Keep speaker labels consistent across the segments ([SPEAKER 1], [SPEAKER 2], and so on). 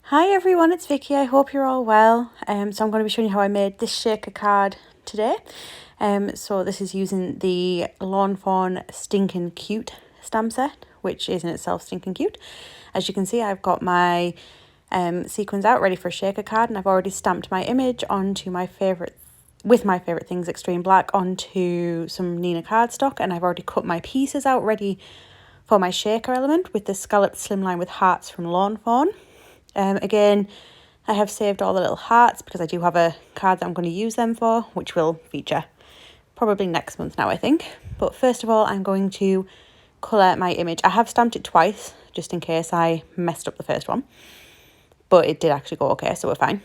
[SPEAKER 1] Hi everyone, it's Vicky. I hope you're all well. So I'm going to be showing you how I made this shaker card today. So this is using the Lawn Fawn Stinkin Cute stamp set, which is in itself stinking cute. As you can see, I've got my sequins out ready for a shaker card, and I've already stamped my image onto my favourite things Extreme Black onto some Nina cardstock, and I've already cut my pieces out ready for my shaker element with the scalloped slimline with hearts from Lawn Fawn. Again, I have saved all the little hearts because I do have a card that I'm going to use them for, which will feature probably next month now, I think. But first of all, I'm going to colour my image. I have stamped it twice, just in case I messed up the first one. But it did actually go okay, so we're fine.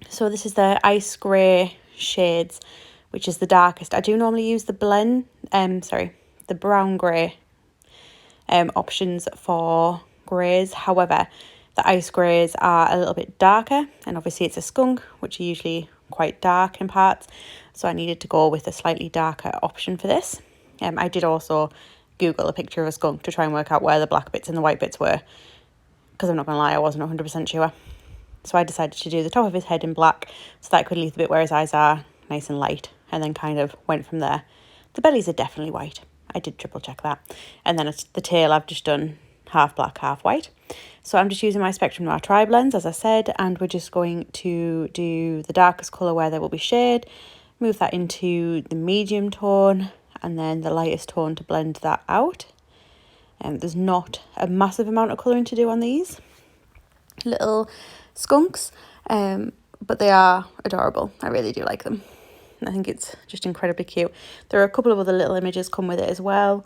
[SPEAKER 1] So this is the ice grey shades, which is the darkest. I do normally use the the brown grey options for greys. However, the ice greys are a little bit darker, and obviously it's a skunk, which are usually quite dark in parts, so I needed to go with a slightly darker option for this. I did also Google a picture of a skunk to try and work out where the black bits and the white bits were, because I'm not going to lie, I wasn't 100% sure. So I decided to do the top of his head in black, so that I could leave the bit where his eyes are nice and light, and then kind of went from there. The bellies are definitely white. I did triple check that. And then it's the tail, I've just done half black, half white. So I'm just using my Spectrum Noir Tri-Blends, as I said, and we're just going to do the darkest colour where there will be shade, move that into the medium tone, and then the lightest tone to blend that out. There's not a massive amount of colouring to do on these little skunks, but they are adorable. I really do like them. I think it's just incredibly cute. There are a couple of other little images come with it as well,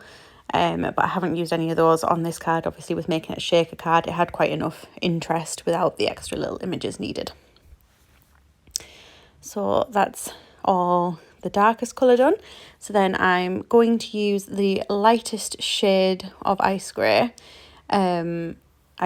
[SPEAKER 1] but I haven't used any of those on this card. Obviously, with making it a shaker card, it had quite enough interest without the extra little images needed. So that's all the darkest colour done. So then I'm going to use the lightest shade of ice grey. I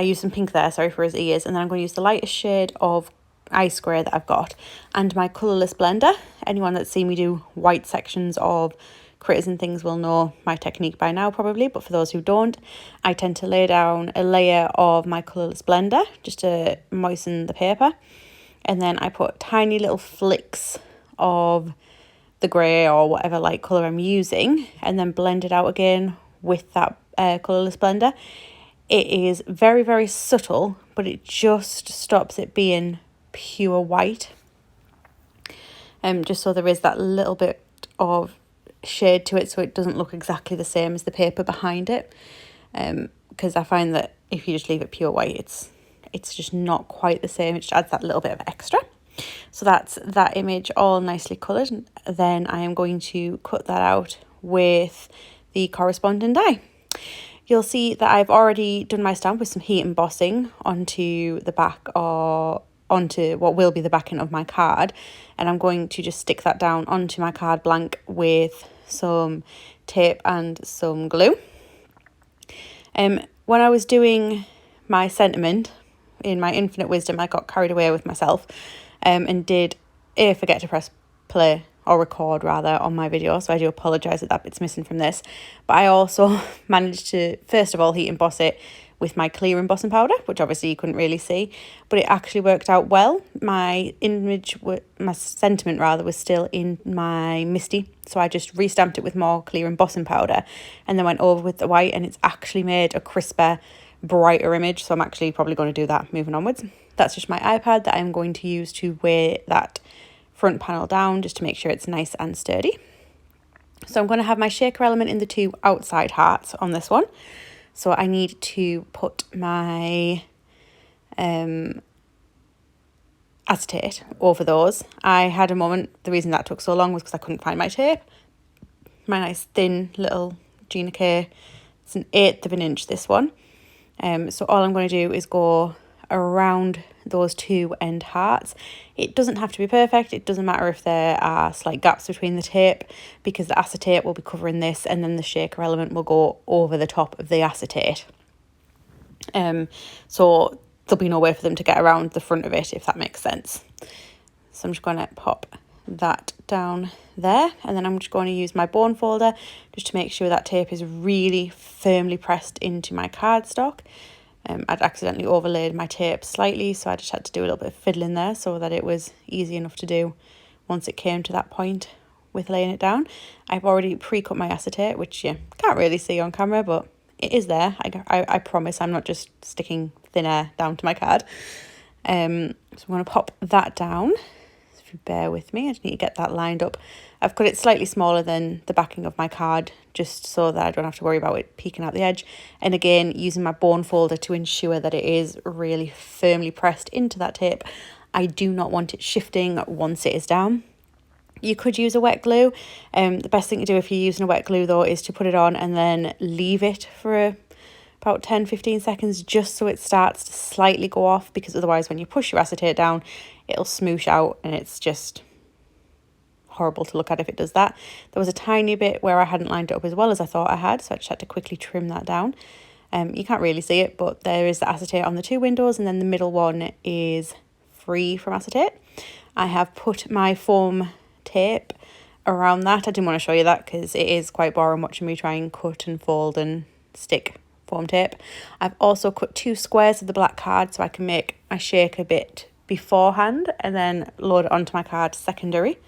[SPEAKER 1] used some pink there, sorry, for his ears, and then I'm going to use the lightest shade of ice grey that I've got and my colourless blender. Anyone that's seen me do white sections of critters and things will know my technique by now probably, but for those who don't, I tend to lay down a layer of my colourless blender just to moisten the paper, and then I put tiny little flicks of the grey or whatever light colour I'm using, and then blend it out again with that colourless blender. It is very, very subtle, but it just stops it being pure white. Just so there is that little bit of shade to it, so it doesn't look exactly the same as the paper behind it. Because I find that if you just leave it pure white, it's just not quite the same. It just adds that little bit of extra. So that's that image all nicely coloured. Then I am going to cut that out with the corresponding die. You'll see that I've already done my stamp with some heat embossing onto the back or onto what will be the backing of my card, and I'm going to just stick that down onto my card blank with some tape and some glue. When I was doing my sentiment, in my infinite wisdom, I got carried away with myself and did forget to press play or record rather on my video, so I do apologise that bit's missing from this. But I also managed to first of all heat emboss it with my clear embossing powder, which obviously you couldn't really see, but it actually worked out well. My sentiment rather was still in my Misty, so I just restamped it with more clear embossing powder and then went over with the white, and it's actually made a crisper, brighter image. So I'm actually probably going to do that moving onwards. That's just my iPad that I'm going to use to weigh that front panel down just to make sure it's nice and sturdy. So I'm going to have my shaker element in the two outside hearts on this one. So I need to put my acetate over those. I had a moment, the reason that took so long was because I couldn't find my tape. My nice thin little Gina K, it's an 1/8 of an inch, this one. So all I'm going to do is go around those two end hearts. It doesn't have to be perfect. It doesn't matter if there are slight gaps between the tape, because the acetate will be covering this and then the shaker element will go over the top of the acetate. So there'll be no way for them to get around the front of it, if that makes sense. So I'm just going to pop that down there, and then I'm just going to use my bone folder just to make sure that tape is really firmly pressed into my cardstock. I'd accidentally overlaid my tape slightly, so I just had to do a little bit of fiddling there so that it was easy enough to do once it came to that point with laying it down. I've already pre-cut my acetate, which you can't really see on camera, but it is there. I promise I'm not just sticking thin air down to my card. So I'm going to pop that down. If you bear with me, I just need to get that lined up. I've cut it slightly smaller than the backing of my card, just so that I don't have to worry about it peeking out the edge. And again, using my bone folder to ensure that it is really firmly pressed into that tape. I do not want it shifting once it is down. You could use a wet glue. The best thing to do if you're using a wet glue though is to put it on and then leave it for about 10-15 seconds just so it starts to slightly go off, because otherwise when you push your acetate down it'll smoosh out and it's just horrible to look at if it does that. There was a tiny bit where I hadn't lined it up as well as I thought I had, so I just had to quickly trim that down. You can't really see it, but there is the acetate on the two windows, and then the middle one is free from acetate. I have put my foam tape around that. I didn't want to show you that because it is quite boring watching me try and cut and fold and stick foam tape. I've also cut 2 squares of the black card so I can make my shake a bit beforehand and then load it onto my card secondary.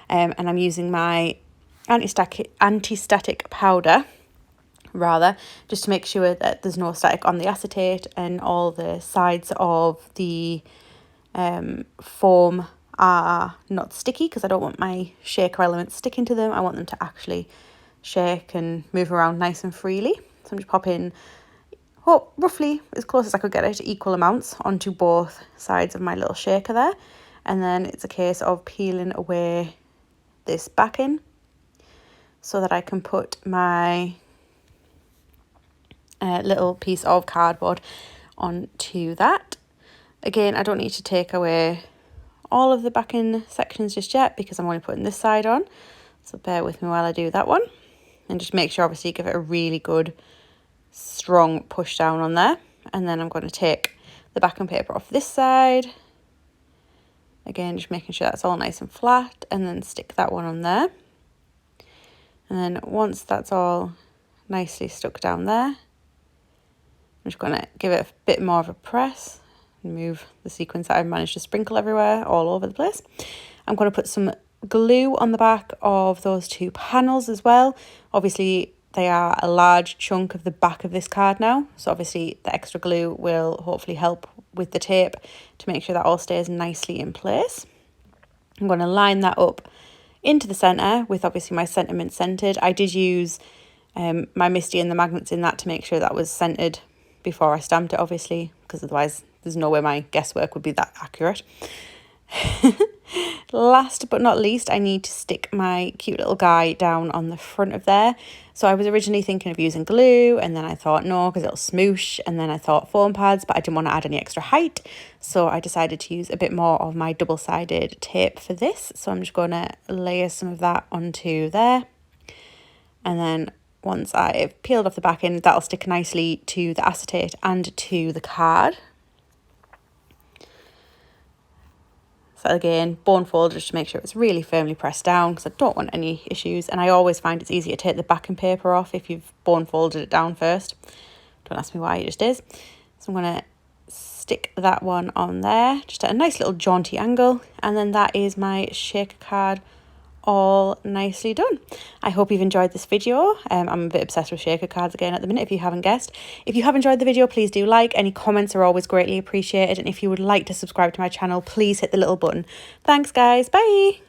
[SPEAKER 1] And I'm using my anti-static powder just to make sure that there's no static on the acetate, and all the sides of the foam are not sticky, because I don't want my shaker elements sticking to them. I want them to actually shake and move around nice and freely. So I'm just popping roughly as close as I could get it, equal amounts onto both sides of my little shaker there. And then it's a case of peeling away this backing so that I can put my little piece of cardboard onto that. Again, I don't need to take away all of the backing sections just yet because I'm only putting this side on, so bear with me while I do that one, and just make sure obviously you give it a really good strong push down on there. And then I'm going to take the backing paper off this side, again just making sure that's all nice and flat, and then stick that one on there. And then once that's all nicely stuck down there, I'm just going to give it a bit more of a press, move the sequins that I've managed to sprinkle everywhere all over the place. I'm going to put some glue on the back of those 2 panels as well. Obviously they are a large chunk of the back of this card now, so obviously the extra glue will hopefully help with the tape to make sure that all stays nicely in place. I'm going to line that up into the centre with obviously my sentiment centred. I did use my Misty and the magnets in that to make sure that was centred before I stamped it, obviously, because otherwise there's no way my guesswork would be that accurate. Last but not least, I need to stick my cute little guy down on the front of there. So I was originally thinking of using glue, and then I thought no, because it'll smoosh, and then I thought foam pads, but I didn't want to add any extra height, so I decided to use a bit more of my double-sided tape for this. So I'm just going to layer some of that onto there, and then once I've peeled off the backing, that'll stick nicely to the acetate and to the card. So again, bone fold just to make sure it's really firmly pressed down, because I don't want any issues. And I always find it's easier to take the backing paper off if you've bone folded it down first. Don't ask me why, it just is. So I'm going to stick that one on there, just at a nice little jaunty angle. And then that is my shaker card all nicely done. I hope you've enjoyed this video. I'm a bit obsessed with shaker cards again at the minute, if you haven't guessed. If you have enjoyed the video, please do like. Any comments are always greatly appreciated, and if you would like to subscribe to my channel, please hit the little button. Thanks guys, bye.